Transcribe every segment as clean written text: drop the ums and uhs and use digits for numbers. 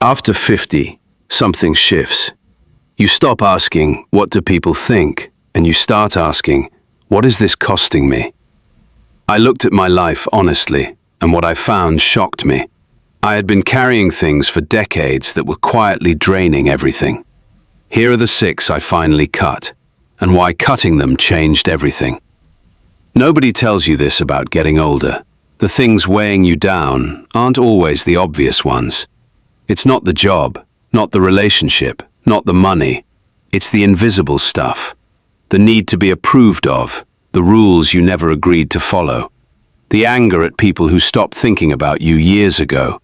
After 50, something shifts. You stop asking, what do people think? And you start asking, what is this costing me? I looked at my life honestly, and what I found shocked me. I had been carrying things for decades that were quietly draining everything. Here are the 6 I finally cut, and why cutting them changed everything. Nobody tells you this about getting older. The things weighing you down aren't always the obvious ones. It's not the job, not the relationship, not the money. It's the invisible stuff. The need to be approved of, the rules you never agreed to follow. The anger at people who stopped thinking about you years ago.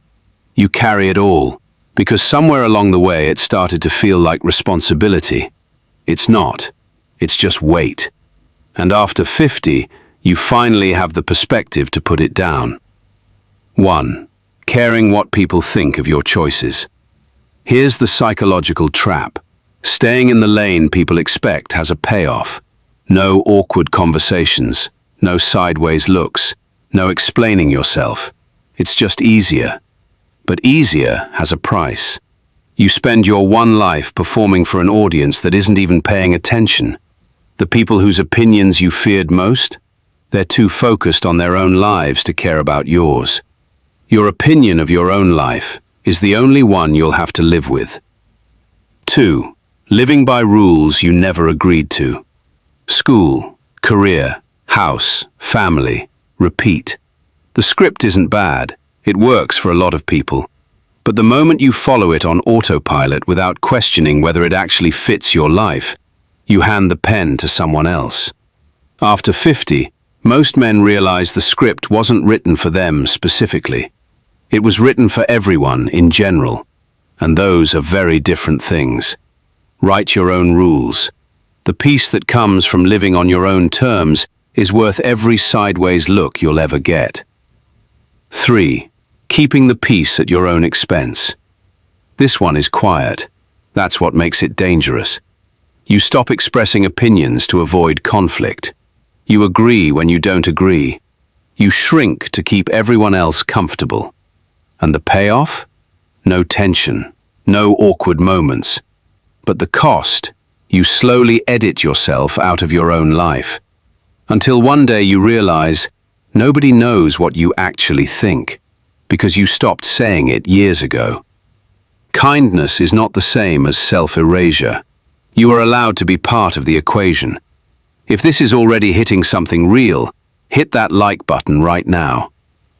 You carry it all, because somewhere along the way it started to feel like responsibility. It's not. It's just weight. And after 50, you finally have the perspective to put it down. 1. Caring what people think of your choices. Here's the psychological trap. Staying in the lane people expect has a payoff. No awkward conversations, no sideways looks, no explaining yourself. It's just easier. But easier has a price. You spend your one life performing for an audience that isn't even paying attention. The people whose opinions you feared most? They're too focused on their own lives to care about yours. Your opinion of your own life is the only one you'll have to live with. 2. Living by rules you never agreed to. School, career, house, family, repeat. The script isn't bad. It works for a lot of people. But the moment you follow it on autopilot without questioning whether it actually fits your life, you hand the pen to someone else. After 50, most men realize the script wasn't written for them specifically. It was written for everyone in general, and those are very different things. Write your own rules. The peace that comes from living on your own terms is worth every sideways look you'll ever get. 3. Keeping the peace at your own expense. This one is quiet. That's what makes it dangerous. You stop expressing opinions to avoid conflict. You agree when you don't agree. You shrink to keep everyone else comfortable. And the payoff? No tension, no awkward moments. But the cost? You slowly edit yourself out of your own life. Until one day you realize nobody knows what you actually think, because you stopped saying it years ago. Kindness is not the same as self-erasure. You are allowed to be part of the equation. If this is already hitting something real, hit that like button right now.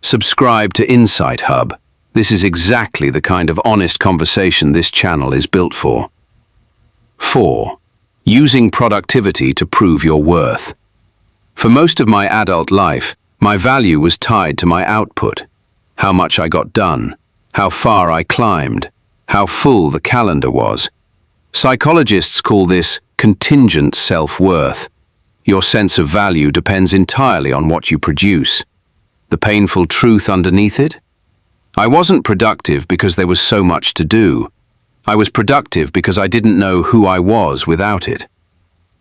Subscribe to Insight Hub. This is exactly the kind of honest conversation this channel is built for. 4. Using productivity to prove your worth. For most of my adult life, my value was tied to my output. How much I got done, how far I climbed, how full the calendar was. Psychologists call this contingent self-worth. Your sense of value depends entirely on what you produce. The painful truth underneath it? I wasn't productive because there was so much to do. I was productive because I didn't know who I was without it.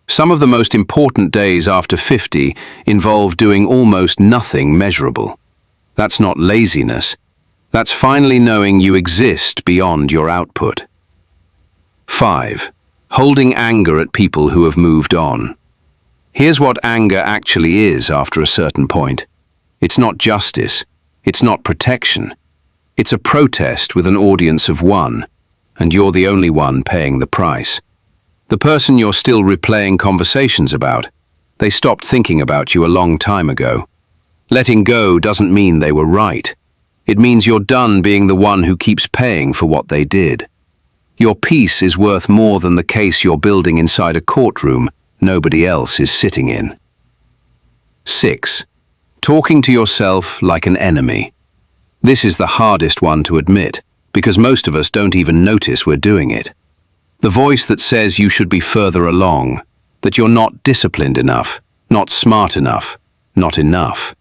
Some of the most important days after 50 involve doing almost nothing measurable. That's not laziness. That's finally knowing you exist beyond your output. 5. Holding anger at people who have moved on. Here's what anger actually is after a certain point. It's not justice. It's not protection. It's a protest with an audience of one, and you're the only one paying the price. The person you're still replaying conversations about, they stopped thinking about you a long time ago. Letting go doesn't mean they were right. It means you're done being the one who keeps paying for what they did. Your peace is worth more than the case you're building inside a courtroom nobody else is sitting in. 6. Talking to yourself like an enemy. This is the hardest one to admit, because most of us don't even notice we're doing it. The voice that says you should be further along, that you're not disciplined enough, not smart enough, not enough.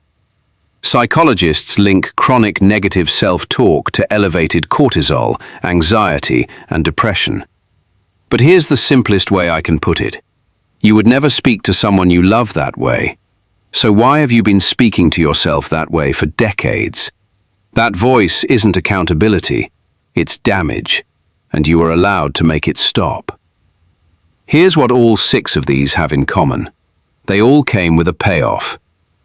Psychologists link chronic negative self-talk to elevated cortisol, anxiety, and depression. But here's the simplest way I can put it. You would never speak to someone you love that way. So why have you been speaking to yourself that way for decades? That voice isn't accountability. it's damage, and you are allowed to make it stop. Here's what all 6 of these have in common. They all came with a payoff: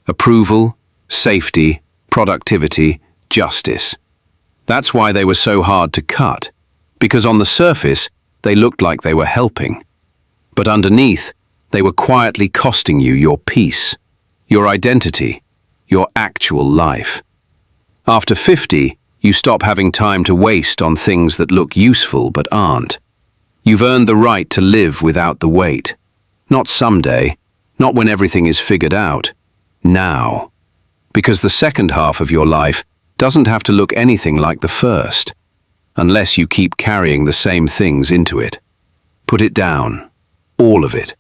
approval, safety, productivity, justice. That's why they were so hard to cut, because on the surface, they looked like they were helping. But underneath, they were quietly costing you your peace, your identity, your actual life. After 50, you stop having time to waste on things that look useful but aren't. You've earned the right to live without the weight. Not someday, not when everything is figured out. Now. Because the second half of your life doesn't have to look anything like the first, unless you keep carrying the same things into it. Put it down, all of it,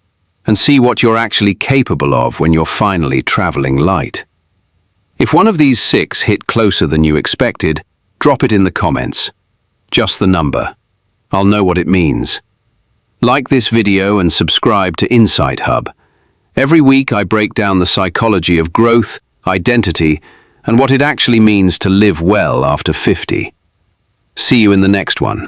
and see what you're actually capable of when you're finally traveling light. If one of these 6 hit closer than you expected, drop it in the comments. Just the number. I'll know what it means. Like this video and subscribe to Insight Hub. Every week I break down the psychology of growth, identity, and what it actually means to live well after 50. See you in the next one.